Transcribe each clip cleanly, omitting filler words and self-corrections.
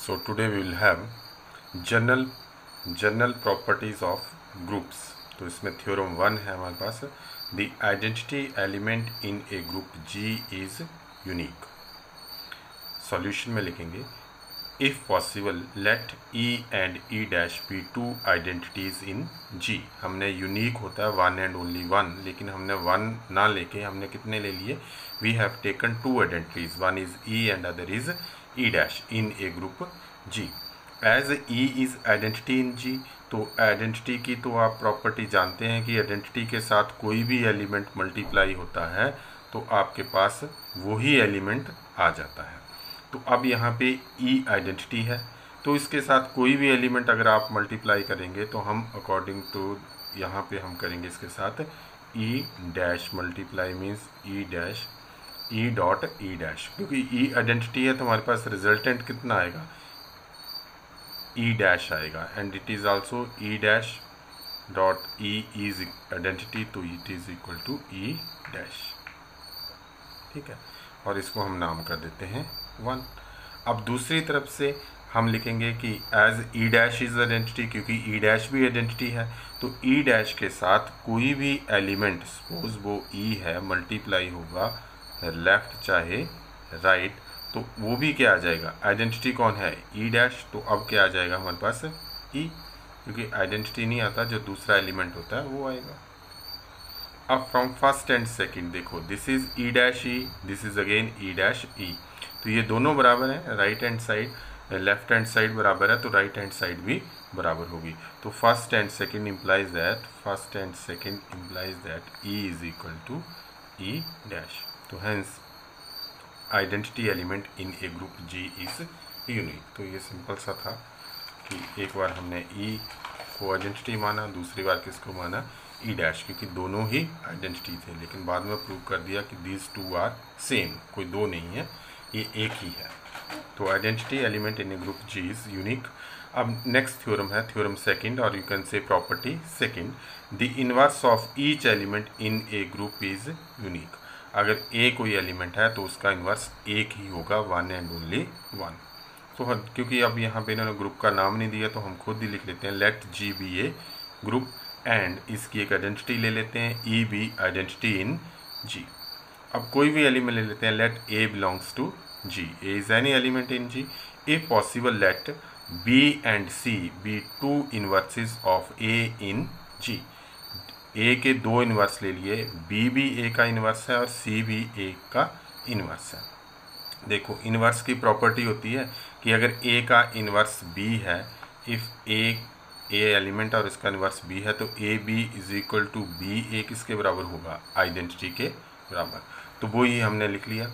So today we will have general properties of groups. तो इसमें theorem 1 है हमारे पास, the identity element in a group G is unique. Solution में लिखेंगे if possible let e and e dash be two identities in G. हमने unique होता है वन एंड ओनली वन, लेकिन हमने वन ना लेके हमने कितने ले लिए, we have taken two identities, one is e and other is e dash in a group G. As e is identity in G, तो आइडेंटिटी की तो आप प्रॉपर्टी जानते हैं कि आइडेंटिटी के साथ कोई भी एलिमेंट मल्टीप्लाई होता है तो आपके पास वही एलिमेंट आ जाता है। तो अब यहाँ पे ई आइडेंटिटी है, तो इसके साथ कोई भी एलिमेंट अगर आप मल्टीप्लाई करेंगे तो हम अकॉर्डिंग टू यहाँ पे हम करेंगे इसके साथ ई डैश मल्टीप्लाई मीन्स ई dash E dot E dash, क्योंकि ई आइडेंटिटी है तो हमारे पास रिजल्टेंट कितना आएगा, ई डैश आएगा, and it is also e dash dot e is identity, तो it is equal to e dash. ठीक है, और इसको हम नाम कर देते हैं 1। अब दूसरी तरफ से हम लिखेंगे कि as E dash is identity, क्योंकि ई डैश भी आइडेंटिटी है, तो ई डैश के साथ कोई भी एलिमेंट सपोज वो ई है मल्टीप्लाई होगा लेफ्ट चाहे राइट, तो वो भी क्या आ जाएगा, आइडेंटिटी कौन है ई डैश, तो अब क्या आ जाएगा हमारे पास ई, क्योंकि आइडेंटिटी नहीं आता, जो दूसरा एलिमेंट होता है वो आएगा। अब फ्रॉम फर्स्ट एंड सेकंड देखो, this is e dash E, this is again E dash ई, तो ये दोनों बराबर हैं, right hand side left hand side बराबर है तो राइट हैंड साइड भी बराबर होगी। तो first and second implies that e is equal to e dash. तो hence identity element in a group G is unique. तो ये सिंपल सा था कि एक बार हमने ई को आइडेंटिटी माना, दूसरी बार किसको माना, ई डैश, क्योंकि दोनों ही आइडेंटिटी थे, लेकिन बाद में प्रूव कर दिया कि दीज टू आर सेम, कोई दो नहीं है, ये एक ही है। तो identity element in a group G is unique. अब नेक्स्ट थ्योरम है थ्योरम सेकंड, और you can say property second, the inverse of each element in a group is unique. अगर ए कोई एलिमेंट है तो उसका इन्वर्स एक ही होगा, वन एंड ओनली वन। तो क्योंकि अब यहाँ पे इन्होंने ग्रुप का नाम नहीं दिया तो हम खुद ही लिख लेते हैं let G be a group, and इसकी एक आइडेंटिटी ले लेते हैं ई बी आइडेंटिटी इन जी। अब कोई भी एलिमेंट ले लेते हैं, let a belongs to G, a is any element in G, if possible let b and c be two inverses of a in G. A के दो इन्वर्स ले लिए, बी भी ए का इन्वर्स है और सी भी ए का इन्वर्स है। देखो इन्वर्स की प्रॉपर्टी होती है कि अगर ए का इन्वर्स बी है, इफ़ ए एलिमेंट और इसका इन्वर्स बी है, तो A B is equal to B a किसके बराबर होगा, आइडेंटिटी के बराबर। तो वो ही हमने लिख लिया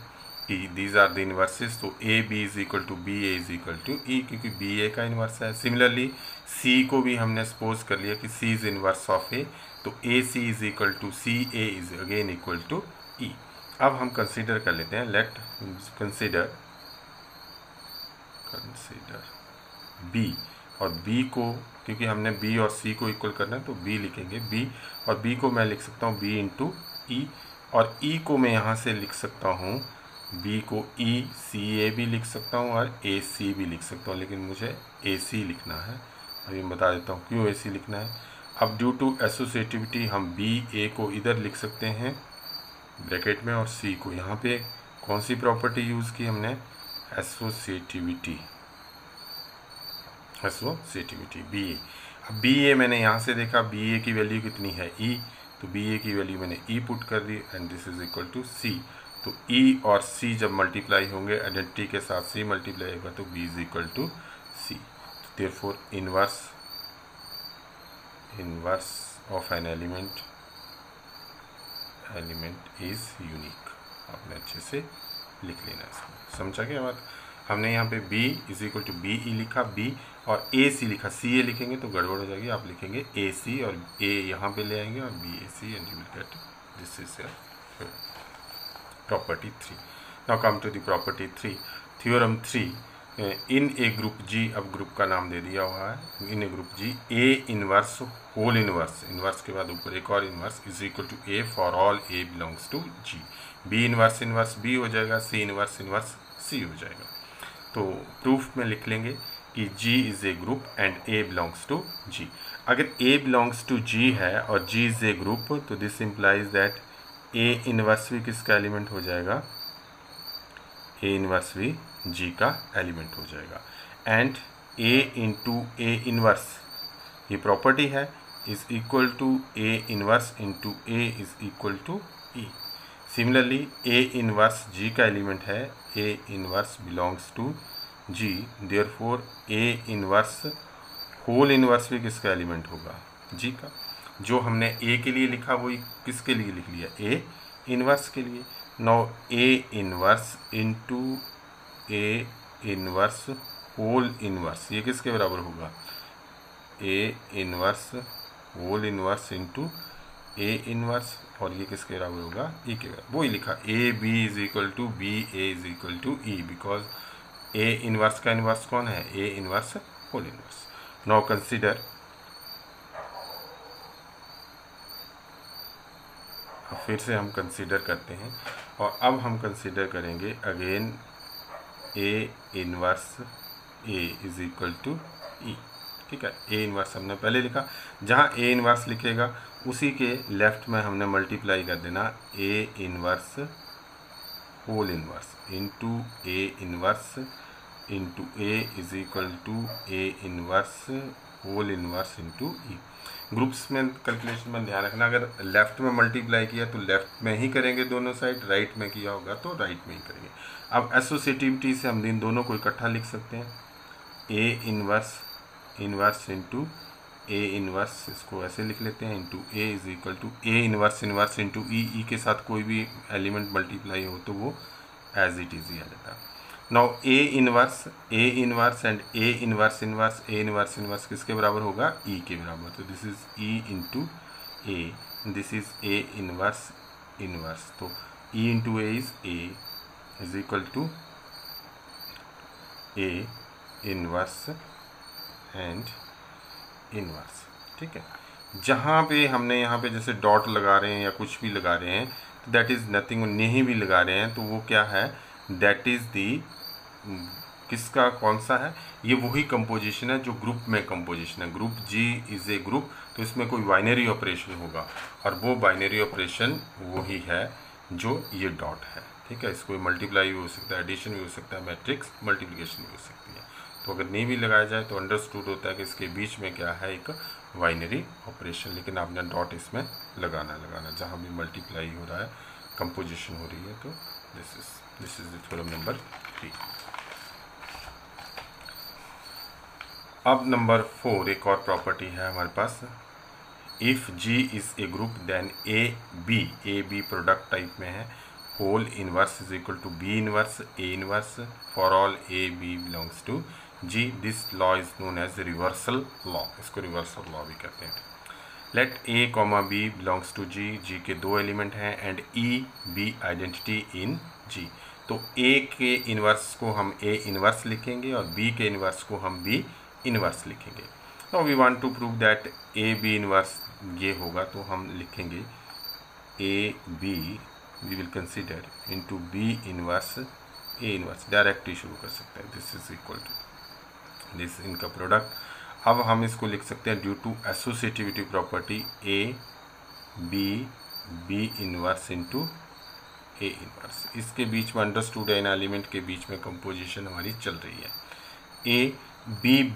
कि दीज आर द इन्वर्सेस, तो A B is equal to B A is equal to e, क्योंकि बी ए का इन्वर्स है। सिमिलरली सी को भी हमने सपोज कर लिया कि C is inverse of A, तो A C is equal to C A is again equal to E. अब हम कंसीडर कर लेते हैं, लेट कंसीडर बी, और बी को क्योंकि हमने बी और सी को इक्वल करना है तो बी लिखेंगे, बी और बी को मैं लिख सकता हूँ बी इंटू ई, और ई को मैं यहाँ से लिख सकता हूँ, बी को ई सी ए भी लिख सकता हूँ और ए सी भी लिख सकता हूँ, लेकिन मुझे ए सी लिखना है। अभी मैं बता देता हूँ क्यों ए सी लिखना है। अब ड्यू टू एसोसिएटिविटी हम बी ए को इधर लिख सकते हैं ब्रैकेट में, और सी को यहाँ पे कौन सी प्रॉपर्टी यूज़ की हमने, एसोसिएटिविटी बी ए। अब बी ए मैंने यहाँ से देखा बी ए की वैल्यू कितनी है ई, तो बी ए की वैल्यू मैंने ई पुट कर दी, and this is equal to C. तो ई और सी जब मल्टीप्लाई होंगे, आइडेंटिटी के साथ सी मल्टीप्लाई होगा तो B is equal to C. Therefore inverse of an element is unique. आपने अच्छे से लिख लेना इसको, समझा क्या बात। हमने यहाँ पे b is equal to B E लिखा, b और ए सी लिखा, सी ए लिखेंगे तो गड़बड़ हो जाएगी, आप लिखेंगे ए सी और ए यहाँ पे ले आएंगे और B A C, and you will get this is property 3। Now come to the property 3, theorem 3, in a group G, अब ग्रुप का नाम दे दिया हुआ है, in a group G A inverse whole inverse के बाद ऊपर एक और inverse is equal to A for all A belongs to G. B inverse B हो जाएगा, सी इनवर्स सी हो जाएगा। तो प्रूफ में लिख लेंगे कि G is a group and A belongs to G। अगर A बिलोंग्स टू G है और G इज़ ए ग्रुप, तो this implies that A inverse भी किसका एलिमेंट हो जाएगा, A इनवर्स भी G का एलिमेंट हो जाएगा। And A into A inverse, ये प्रॉपर्टी है, is equal to A inverse into A is equal to E। Similarly A inverse G का एलिमेंट है, A inverse belongs to G, therefore A inverse whole inverse भी किसका element होगा, G का। जो हमने A के लिए लिखा वही किसके लिए लिख लिया, A इनवर्स के लिए। Now A inverse into A inverse whole inverse, ये किसके बराबर होगा, A inverse whole inverse into A inverse, और ये किसके बराबर होगा, E के बराबर। वही लिखा A B is equal to B A is equal to E, because A inverse का इनवर्स कौन है, A inverse whole inverse. Now consider, फिर से हम कंसीडर करते हैं, और अब हम कंसीडर करेंगे again A inverse A is equal to E। ठीक है, A इनवर्स हमने पहले लिखा, जहाँ A इनवर्स लिखेगा उसी के लेफ्ट में हमने मल्टीप्लाई कर देना A inverse whole inverse into A inverse into A is equal to A inverse whole inverse into E। Groups में कैलकुलेशन में ध्यान रखना, अगर लेफ्ट में मल्टीप्लाई किया तो लेफ्ट में ही करेंगे दोनों साइड, राइट में किया होगा तो राइट में ही करेंगे। अब एसोसिएटिविटी से हम इन दोनों को इकट्ठा लिख सकते हैं, A inverse inverse into A inverse, इसको ऐसे लिख लेते हैं, into A is equal to A inverse inverse into E। E के साथ कोई भी एलिमेंट मल्टीप्लाई हो तो वो एज इट इज ही आ जाता है। Now A inverse and A inverse inverse, A inverse inverse किसके बराबर होगा, E के बराबर। तो this is E into A, this is A inverse inverse, तो E into A is A is equal to A inverse and inverse. ठीक है, जहाँ पे हमने यहाँ पे जैसे डॉट लगा रहे हैं या कुछ भी लगा रहे हैं, तो दैट इज़ नथिंग, नहीं भी लगा रहे हैं तो वो क्या है, दैट इज़ दी, किसका कौन सा है, ये वही कंपोजिशन है जो ग्रुप में कंपोजिशन है। Group G is a group, तो इसमें कोई बाइनरी ऑपरेशन होगा, और वो बाइनरी ऑपरेशन वही है जो ये डॉट है। ठीक है, इसको मल्टीप्लाई भी हो सकता है, एडिशन भी हो सकता है, मैट्रिक्स मल्टीप्लिकेशन भी हो सकती है। तो अगर नहीं भी लगाया जाए तो अंडरस्टूड होता है कि इसके बीच में क्या है, एक बाइनरी ऑपरेशन, लेकिन आपने डॉट इसमें लगाना जहाँ भी मल्टीप्लाई हो रहा है, कंपोजिशन हो रही है। तो this is the theorem number 3। अब नंबर 4 एक और प्रॉपर्टी है हमारे पास, if G is a group then A B product type में है, whole inverse is equal to B inverse A inverse for all A B belongs to G। This law is known as reversal law, इसको reversal law भी कहते हैं। Let A comma B belongs to G, G के दो element हैं, and E B identity in G। तो A के inverse को हम A इनवर्स लिखेंगे और B के इनवर्स को हम B इनवर्स लिखेंगे। Now we want to prove that A B inverse ये होगा, तो हम लिखेंगे A B we will consider into B inverse A inverse, direct ही शुरू कर सकते हैं, this is equal to this, इनका प्रोडक्ट। अब हम इसको लिख सकते हैं due to associativity property A B inverse into A inverse. इसके बीच में अंडरस्टूड है, इन एलिमेंट के बीच में कंपोजिशन हमारी चल रही है। A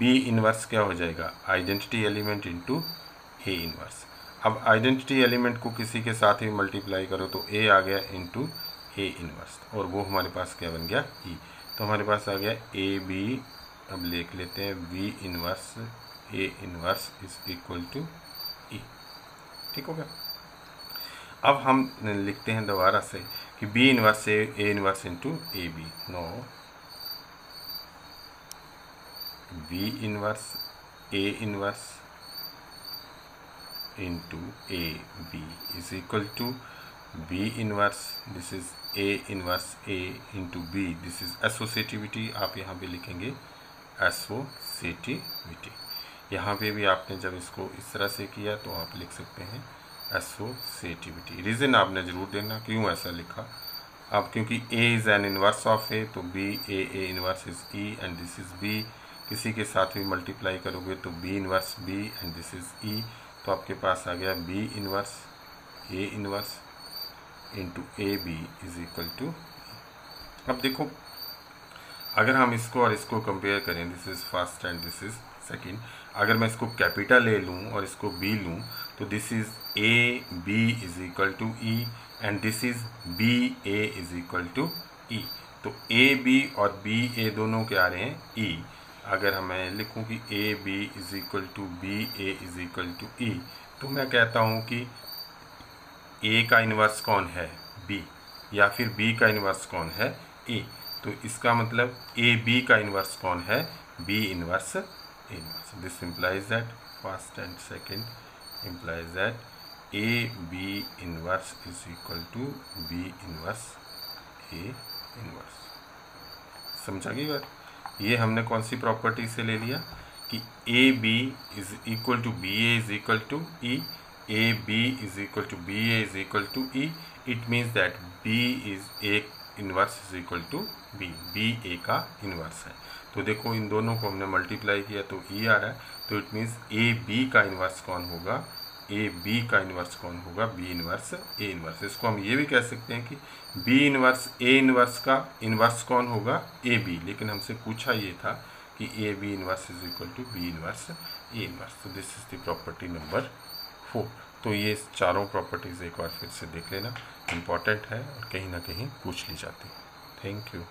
B इनवर्स क्या हो जाएगा, identity element into A inverse. अब आइडेंटिटी एलिमेंट को किसी के साथ ही मल्टीप्लाई करो तो A आ गया इंटू A इनवर्स, और वो हमारे पास क्या बन गया, E। तो हमारे पास आ गया A B, अब लिख लेते हैं B inverse A inverse is equal to E। ठीक हो गया। अब हम लिखते हैं दोबारा से कि B inverse A inverse into A B। No, B inverse A inverse into A B is equal to B inverse, this is A inverse A into B, this is associativity. आप यहाँ पे लिखेंगे एसोसिएटिविटी। यहाँ पे भी आपने जब इसको इस तरह से किया तो आप लिख सकते हैं एसोसिएटिविटी। रीज़न आपने ज़रूर देना क्यों ऐसा लिखा, अब क्योंकि A is an inverse of A, तो B A inverse is E and this is B। किसी के साथ भी मल्टीप्लाई करोगे तो B inverse B and this is E, तो आपके पास आ गया B inverse A inverse into AB is equal to. अब देखो अगर हम इसको और इसको कंपेयर करें, this is first and this is second, अगर मैं इसको कैपिटल ए लूँ और इसको बी लूँ तो this is A B is equal to E and this is B A is equal to E. तो ए बी और बी ए दोनों क्या आ रहे हैं ई। अगर मैं लिखूँ कि A B is equal to B A is equal to E, तो मैं कहता हूँ कि ए का इन्वर्स कौन है बी, या फिर बी का इन्वर्स कौन है ए। तो इसका मतलब ए बी का इन्वर्स कौन है B inverse A inverse. This implies that first and second implies that A B inverse is equal to B inverse A inverse. समझा गई बात? ये हमने कौन सी प्रॉपर्टी से ले लिया कि A B is equal to B A is equal to E, A B is equal to B A is equal to E. It means that B is A inverse is equal to B, B A का inverse है। तो देखो इन दोनों को हमने multiply किया तो ई आ रहा है, तो इट मीन्स ए बी का इन्वर्स कौन होगा, ए बी का इन्वर्स कौन होगा बी इन्वर्स ए इन्वर्स। इसको हम ये भी कह सकते हैं कि बी इन्वर्स ए इन्वर्स का इन्वर्स कौन होगा ए बी, लेकिन हमसे पूछा ये था कि A B inverse is equal to B inverse A inverse. तो this is the property number 4। तो ये चारों प्रॉपर्टीज़ एक बार फिर से देख लेना, इम्पॉर्टेंट है और कहीं ना कहीं पूछ ली जाती है। Thank you.